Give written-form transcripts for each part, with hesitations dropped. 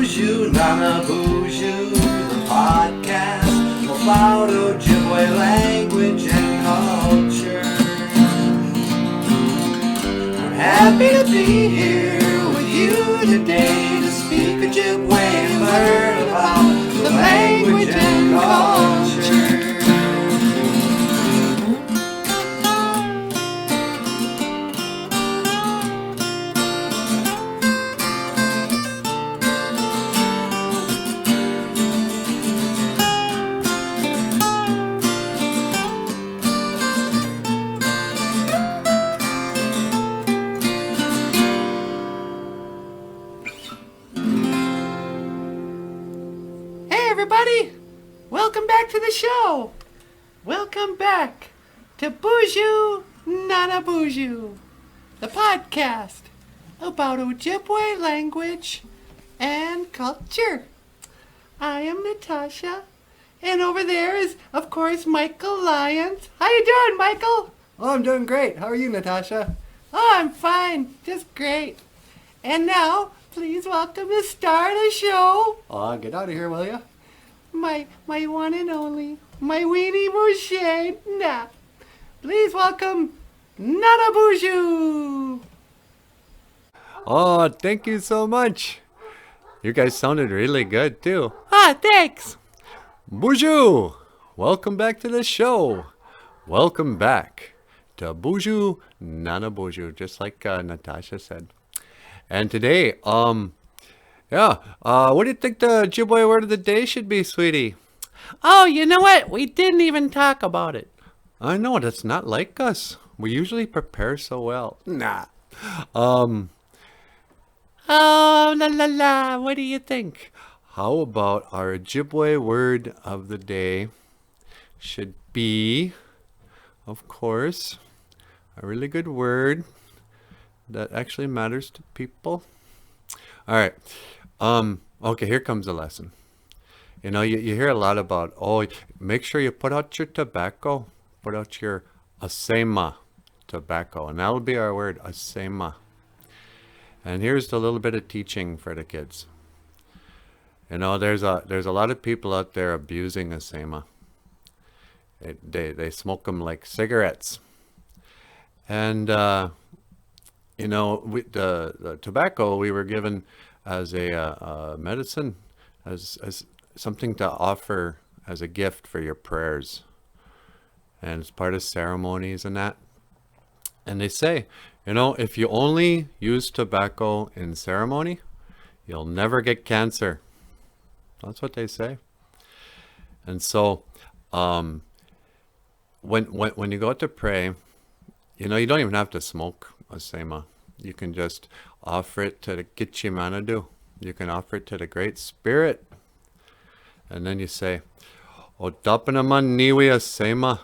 BOOZHOO, Nana BOOZHOO, the podcast about Ojibwe language and culture. We're happy to be here with you today to speak Ojibwe and learn about the language and culture. Everybody, welcome back to the show. Welcome back to BOOZHOO, Nana BOOZHOO, the podcast about Ojibwe language and culture. I am Natasha, and over there is, of course, Michael Lyons. How you doing, Michael? Oh, I'm doing great. How are you, Natasha? Oh, I'm fine, just great. And now, please welcome the star of the show. Get out of here, will ya? My one and only, my weenie Moshe. Nah. Please welcome Nana BOOZHOO. Oh, thank you so much. You guys sounded really good, too. Ah, thanks. BOOZHOO! Welcome back to the show. Welcome back to BOOZHOO, Nana BOOZHOO, just like Natasha said. And today, what do you think the Ojibwe word of the day should be, sweetie? Oh, you know what? We didn't even talk about it. I know, that's not like us. We usually prepare so well. Nah. Oh, la la la. What do you think? How about our Ojibwe word of the day should be, of course, a really good word that actually matters to people. All right. Okay, here comes the lesson. You know, you hear a lot about, make sure you put out your tobacco, put out your Asemaa tobacco, and that'll be our word, Asemaa. And here's a little bit of teaching for the kids. You know, there's a lot of people out there abusing Asemaa. They smoke them like cigarettes. And, you know, the tobacco we were given as a medicine, as something to offer as a gift for your prayers. And it's part of ceremonies and that. And they say, you know, if you only use tobacco in ceremony, you'll never get cancer. That's what they say. And so, when you go out to pray, you know, you don't even have to smoke Asemaa. You can just offer it to the Gitchimanadu. You can offer it to the Great Spirit. And then you say, Odapanaman niwi Asemaa.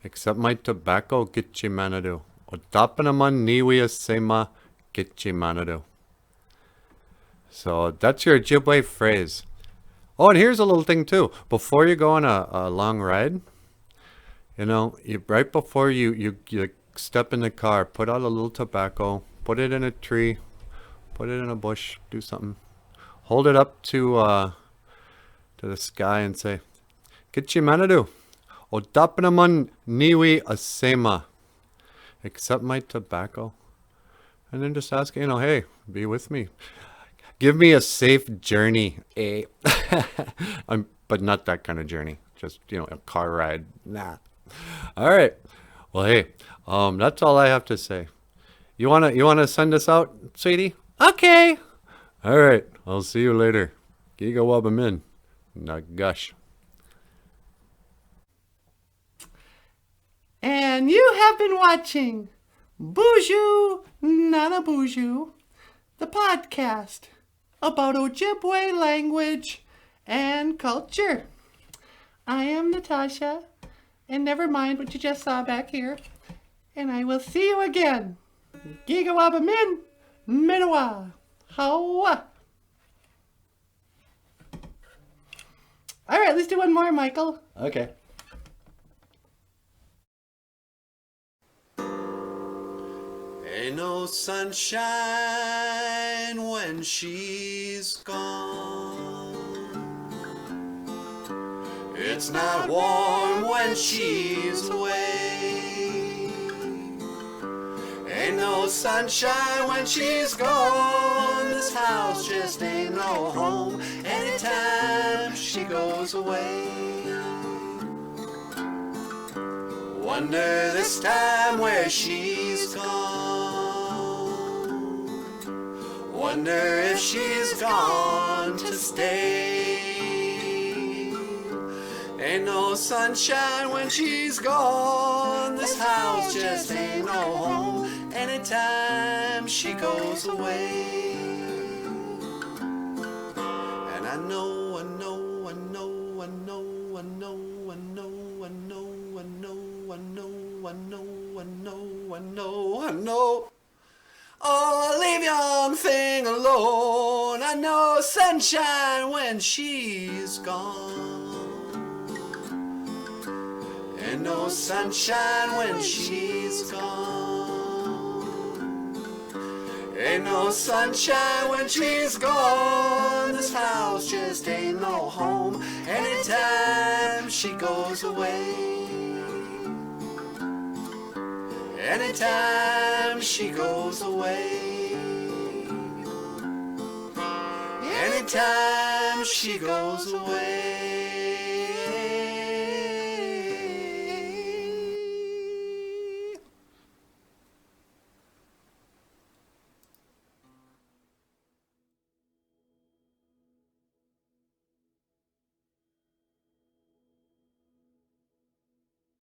Accept my tobacco, Gitchimanadu. Odapanaman niwi Asemaa, Gitchimanadu. So that's your Ojibwe phrase. Oh, and here's a little thing too. Before you go on a long ride, you know, right before you step in the car, put out a little tobacco, put it in a tree, put it in a bush, do something. Hold it up to the sky and say, Gitchimanadu, Odapanaman niwi Asemaa. Accept my tobacco. And then just ask, you know, hey, be with me. Give me a safe journey, but not that kind of journey. Just, you know, a car ride. Nah. All right. Well, hey, that's all I have to say. You wanna send us out, sweetie? Okay. All right. I'll see you later. Giga wabamin. Nagash. And you have been watching BOOZHOO, Nana BOOZHOO, the podcast about Ojibwe language and culture. I am Natasha, and never mind what you just saw back here, and I will see you again. Gigawabamin, min, minawa, hawa. All right, let's do one more, Michael. Okay. Ain't no sunshine sunshine when she's gone. It's not warm when she's away. Ain't no sunshine when she's gone. This house just ain't no home anytime she goes away. Wonder this time where she's gone. Wonder if she's gone to stay. Ain't no sunshine when she's gone. This house just ain't no home anytime she goes away. And I know, I know, I know, I know, I know, I know, I know, I know, I know, I know, I know, I know, I know. Oh, leave young thing alone. I know sunshine when she's gone. Ain't no sunshine when she's gone. Ain't no sunshine when she's gone. This house just ain't no home anytime she goes away. Anytime she goes away. Anytime she goes away.